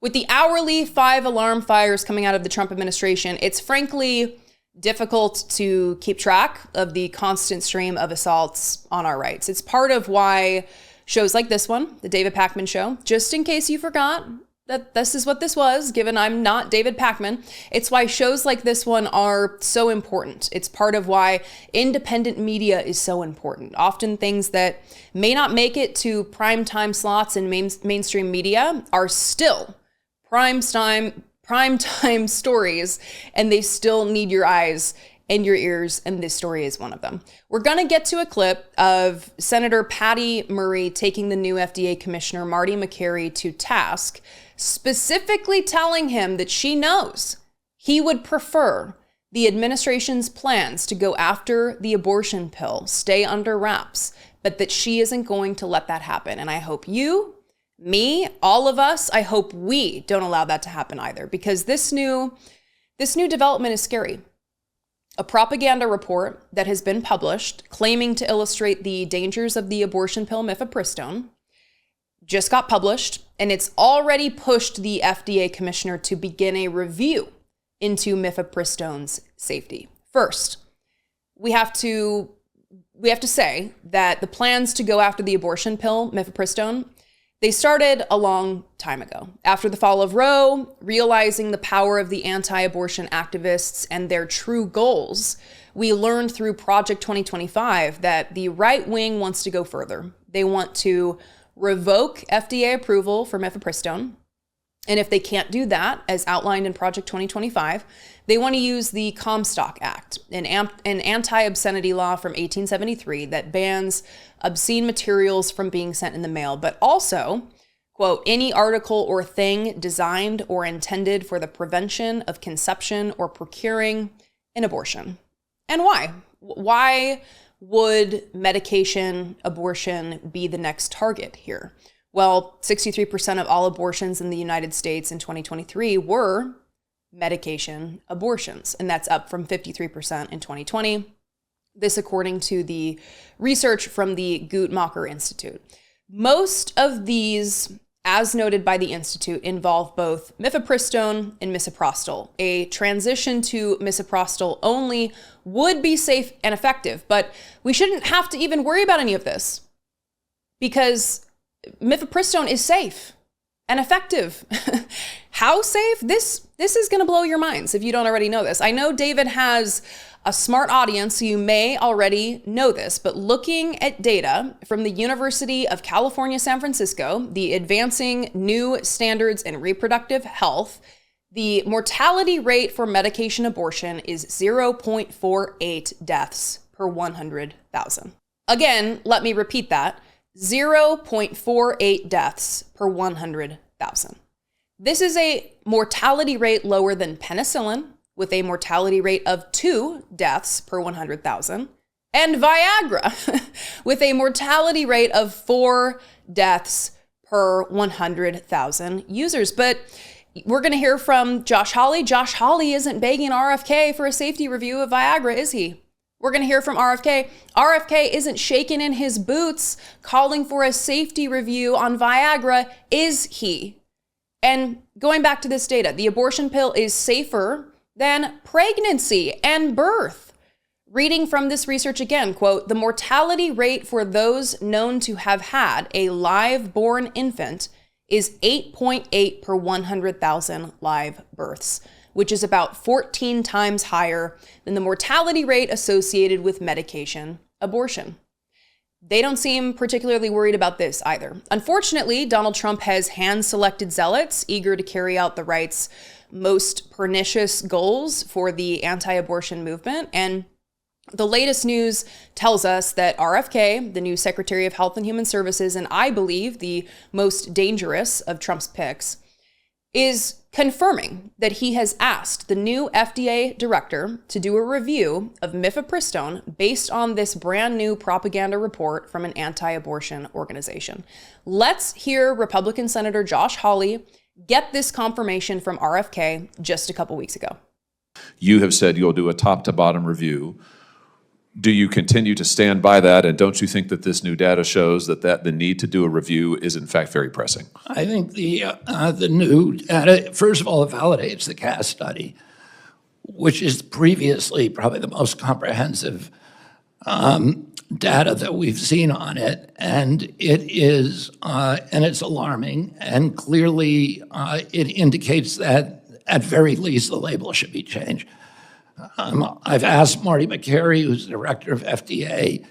With the hourly 5 alarm fires coming out of the Trump administration, it's frankly difficult to keep track of the constant stream of assaults on our rights. It's part of why shows like this one, the David Pakman Show, just in case you forgot that this is what this was, given I'm not David Pakman, it's why shows like this one are so important. It's part of why independent media is so important. Often things that may not make it to primetime slots in mainstream media are still primetime stories, and they still need your eyes and your ears, and this story is one of them. We're gonna get to a clip of Senator Patty Murray taking the new FDA Commissioner, Marty Makary, to task, specifically telling him that she knows he would prefer the administration's plans to go after the abortion pill stay under wraps, but that she isn't going to let that happen. And I hope you, me, all of us, I hope we don't allow that to happen either, because this new development is scary. A propaganda report that has been published claiming to illustrate the dangers of the abortion pill mifepristone just got published, and it's already pushed the FDA commissioner to begin a review into mifepristone's safety. First, we have to say that the plans to go after the abortion pill mifepristone, they started a long time ago. After the fall of Roe, realizing the power of the anti-abortion activists and their true goals, we learned through Project 2025 that the right wing wants to go further. They want to revoke FDA approval for mifepristone. And if they can't do that, as outlined in Project 2025, they want to use the Comstock Act, an anti-obscenity law from 1873 that bans obscene materials from being sent in the mail, but also, quote, any article or thing designed or intended for the prevention of conception or procuring an abortion. And why? Why would medication abortion be the next target here? Well, 63% of all abortions in the United States in 2023 were medication abortions, and that's up from 53% in 2020. This according to the research from the Guttmacher Institute. Most of these, as noted by the Institute, involve both mifepristone and misoprostol. A transition to misoprostol only would be safe and effective, but we shouldn't have to even worry about any of this because mifepristone is safe and effective. How safe? This is going to blow your minds if you don't already know this. I know David has a smart audience, so you may already know this, but looking at data from the University of California, San Francisco, the Advancing New Standards in Reproductive Health, the mortality rate for medication abortion is 0.48 deaths per 100,000. Again, let me repeat that. 0.48 deaths per 100,000. This is a mortality rate lower than penicillin, with a mortality rate of 2 deaths per 100,000, and Viagra, with a mortality rate of 4 deaths per 100,000 users. But we're going to hear from Josh Hawley. Josh Hawley isn't begging RFK for a safety review of Viagra, is he? We're going to hear from RFK. RFK isn't shaking in his boots calling for a safety review on Viagra, is he? And going back to this data, the abortion pill is safer than pregnancy and birth. Reading from this research again, quote, the mortality rate for those known to have had a live-born infant is 8.8 per 100,000 live births, which is about 14 times higher than the mortality rate associated with medication abortion. They don't seem particularly worried about this either. Unfortunately, Donald Trump has hand-selected zealots eager to carry out the right's most pernicious goals for the anti-abortion movement. And the latest news tells us that RFK, the new Secretary of Health and Human Services, and I believe the most dangerous of Trump's picks, is confirming that he has asked the new FDA director to do a review of mifepristone based on this brand new propaganda report from an anti-abortion organization. Let's hear Republican Senator Josh Hawley get this confirmation from RFK just a couple weeks ago. You have said you'll do a top to bottom review. Do you continue to stand by that, and don't you think that this new data shows that the need to do a review is in fact very pressing? I think the new data, first of all, it validates the CAS study, which is previously probably the most comprehensive data that we've seen on it, and it's alarming, and clearly it indicates that at very least the label should be changed. I've asked Marty McCary, who's the director of FDA,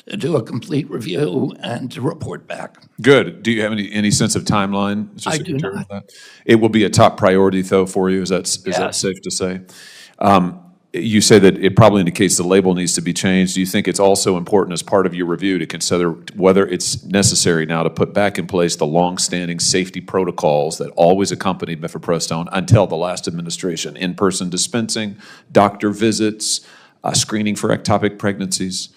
to do a complete review and to report back. Good. Do you have any sense of timeline? Mr. I Secretary, do not. that? It will be a top priority, though, for you. Is that safe to say? You say that it probably indicates the label needs to be changed. Do you think it's also important as part of your review to consider whether it's necessary now to put back in place the longstanding safety protocols that always accompanied mifepristone until the last administration? In-person dispensing, doctor visits, screening for ectopic pregnancies.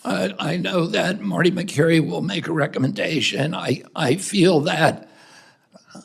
I know that Marty McCary will make a recommendation. I feel that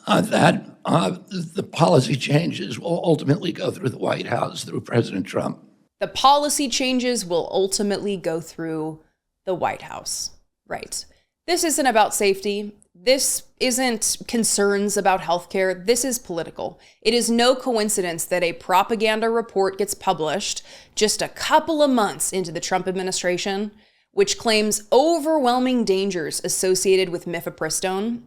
the policy changes will ultimately go through the White House, through President Trump. The policy changes will ultimately go through the White House. Right. This isn't about safety. This isn't concerns about healthcare. This is political. It is no coincidence that a propaganda report gets published just a couple of months into the Trump administration, which claims overwhelming dangers associated with mifepristone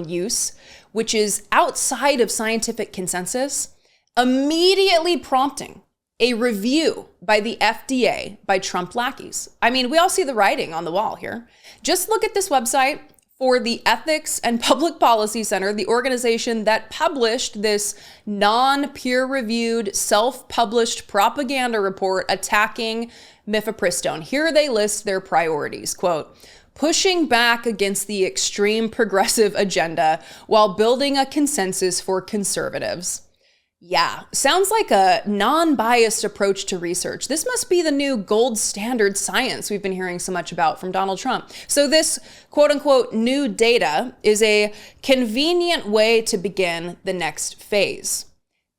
use, which is outside of scientific consensus, immediately prompting a review by the FDA by Trump lackeys. I mean, we all see the writing on the wall here. Just look at this website for the Ethics and Public Policy Center, the organization that published this non-peer-reviewed, self-published propaganda report attacking mifepristone. Here they list their priorities, quote, pushing back against the extreme progressive agenda while building a consensus for conservatives. Yeah, sounds like a non-biased approach to research. This must be the new gold standard science we've been hearing so much about from Donald Trump. So this quote-unquote new data is a convenient way to begin the next phase.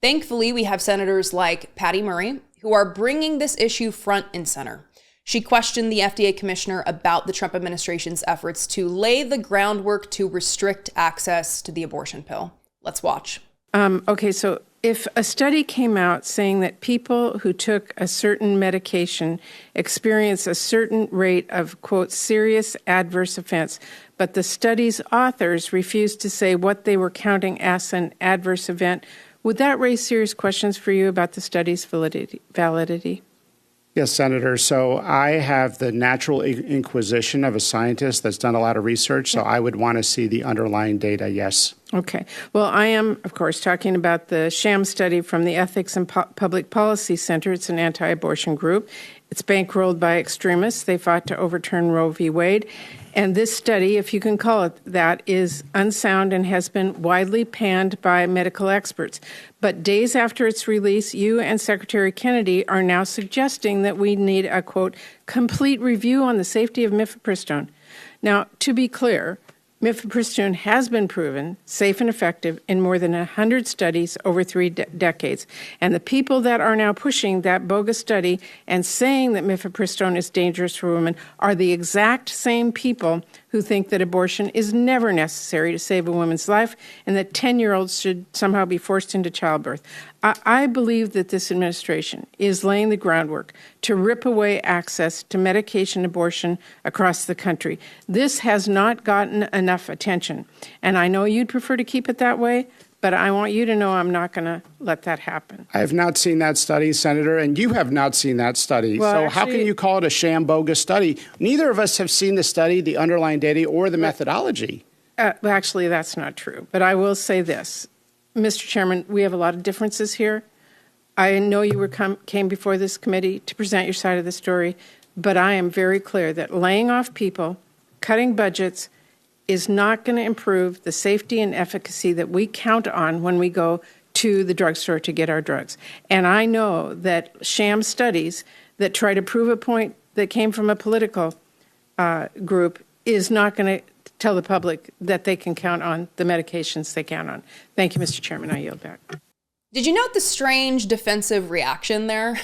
Thankfully, we have senators like Patty Murray who are bringing this issue front and center. She questioned the FDA Commissioner about the Trump administration's efforts to lay the groundwork to restrict access to the abortion pill. Let's watch. Okay, so if a study came out saying that people who took a certain medication experience a certain rate of, quote, serious adverse events, but the study's authors refused to say what they were counting as an adverse event, would that raise serious questions for you about the study's validity? Yes, Senator. So I have the natural inquisition of a scientist that's done a lot of research, so I would want to see the underlying data, yes. Okay. Well, I am, of course, talking about the sham study from the Ethics and Public Policy Center. It's an anti-abortion group. It's bankrolled by extremists. They fought to overturn Roe v. Wade. And this study, if you can call it that, is unsound and has been widely panned by medical experts. But days after its release, you and Secretary Kennedy are now suggesting that we need a, quote, complete review on the safety of mifepristone. Now, to be clear, mifepristone has been proven safe and effective in more than 100 studies over 3 decades. And the people that are now pushing that bogus study and saying that mifepristone is dangerous for women are the exact same people who think that abortion is never necessary to save a woman's life and that 10-year-olds should somehow be forced into childbirth. I believe that this administration is laying the groundwork to rip away access to medication abortion across the country. This has not gotten enough attention. And I know you'd prefer to keep it that way, but I want you to know I'm not going to let that happen. I have not seen that study, Senator, and you have not seen that study. Well, so actually, how can you call it a sham bogus study? Neither of us have seen the study, the underlying data, or the methodology. Actually, that's not true. But I will say this. Mr. Chairman, we have a lot of differences here. I know you came before this committee to present your side of the story, but I am very clear that laying off people, cutting budgets, is not going to improve the safety and efficacy that we count on when we go to the drugstore to get our drugs. And I know that sham studies that try to prove a point that came from a political group is not going to tell the public that they can count on the medications they count on. Thank you, Mr. Chairman. I yield back. Did you note the strange defensive reaction there?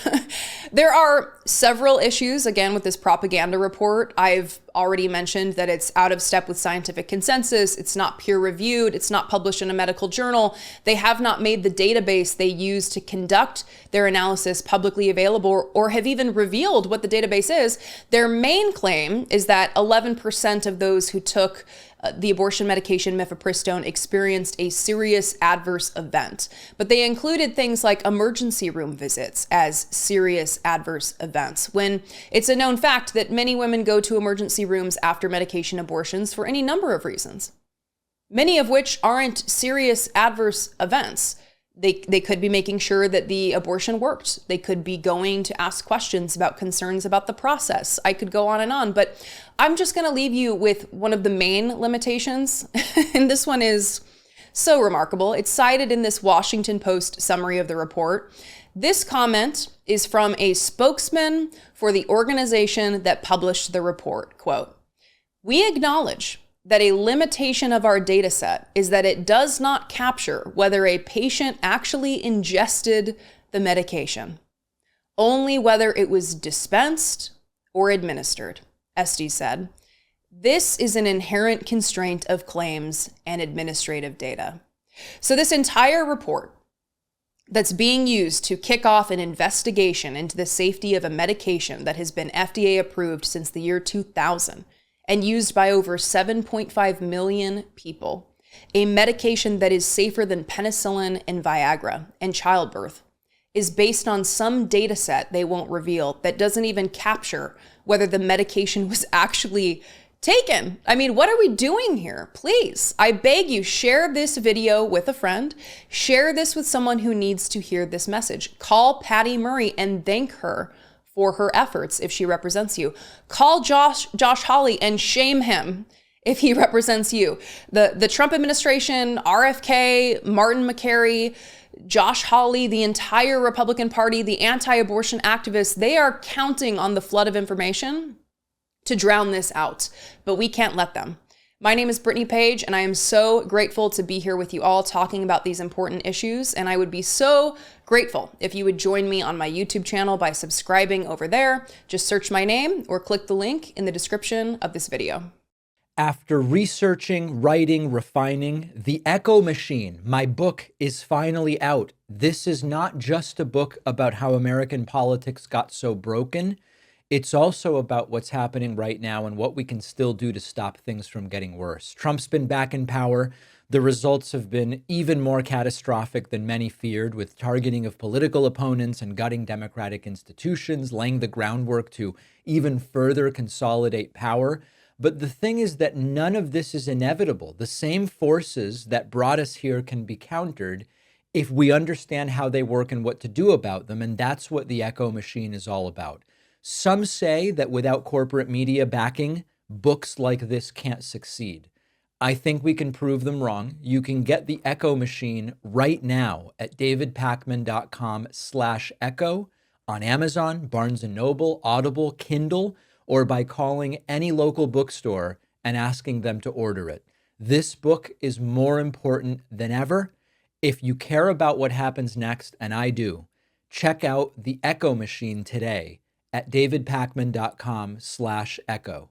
There are several issues, again, with this propaganda report. I've already mentioned that it's out of step with scientific consensus. It's not peer reviewed. It's not published in a medical journal. They have not made the database they use to conduct their analysis publicly available or have even revealed what the database is. Their main claim is that 11% of those who took the abortion medication mifepristone experienced a serious adverse event. But they included things like emergency room visits as serious adverse events, when it's a known fact that many women go to emergency rooms after medication abortions for any number of reasons, many of which aren't serious adverse events. They could be making sure that the abortion worked. They could be going to ask questions about concerns about the process. I could go on, but I'm just going to leave you with one of the main limitations. And this one is so remarkable. It's cited in this Washington Post summary of the report. This comment is from a spokesman for the organization that published the report. Quote, "We acknowledge that a limitation of our data set is that it does not capture whether a patient actually ingested the medication, only whether it was dispensed or administered," Estes said. "This is an inherent constraint of claims and administrative data." So this entire report that's being used to kick off an investigation into the safety of a medication that has been FDA approved since the year 2000 and used by over 7.5 million people, a medication that is safer than penicillin and Viagra and childbirth, is based on some data set they won't reveal that doesn't even capture whether the medication was actually taken. I mean, what are we doing here? Please, I beg you, share this video with a friend. Share this with someone who needs to hear this message. Call Patty Murray and thank her for her efforts if she represents you. Call Josh Hawley and shame him if he represents you. The Trump administration, RFK, Martin McCary, Josh Hawley, the entire Republican Party, the anti-abortion activists, they are counting on the flood of information to drown this out, but we can't let them. My name is Brittany Page, and I am so grateful to be here with you all talking about these important issues, and I would be so grateful if you would join me on my YouTube channel by subscribing over there. Just search my name or click the link in the description of this video. After researching, writing, refining, The Echo Machine, my book, is finally out. This is not just a book about how American politics got so broken. It's also about what's happening right now and what we can still do to stop things from getting worse. Trump's been back in power. The results have been even more catastrophic than many feared, with targeting of political opponents and gutting democratic institutions, laying the groundwork to even further consolidate power. But the thing is that none of this is inevitable. The same forces that brought us here can be countered if we understand how they work and what to do about them. And that's what The Echo Machine is all about. Some say that without corporate media backing, books like this can't succeed. I think we can prove them wrong. You can get The Echo Machine right now at davidpakman.com/echo on Amazon, Barnes & Noble, Audible, Kindle, or by calling any local bookstore and asking them to order it. This book is more important than ever. If you care about what happens next, and I do, check out The Echo Machine today at davidpakman.com/echo.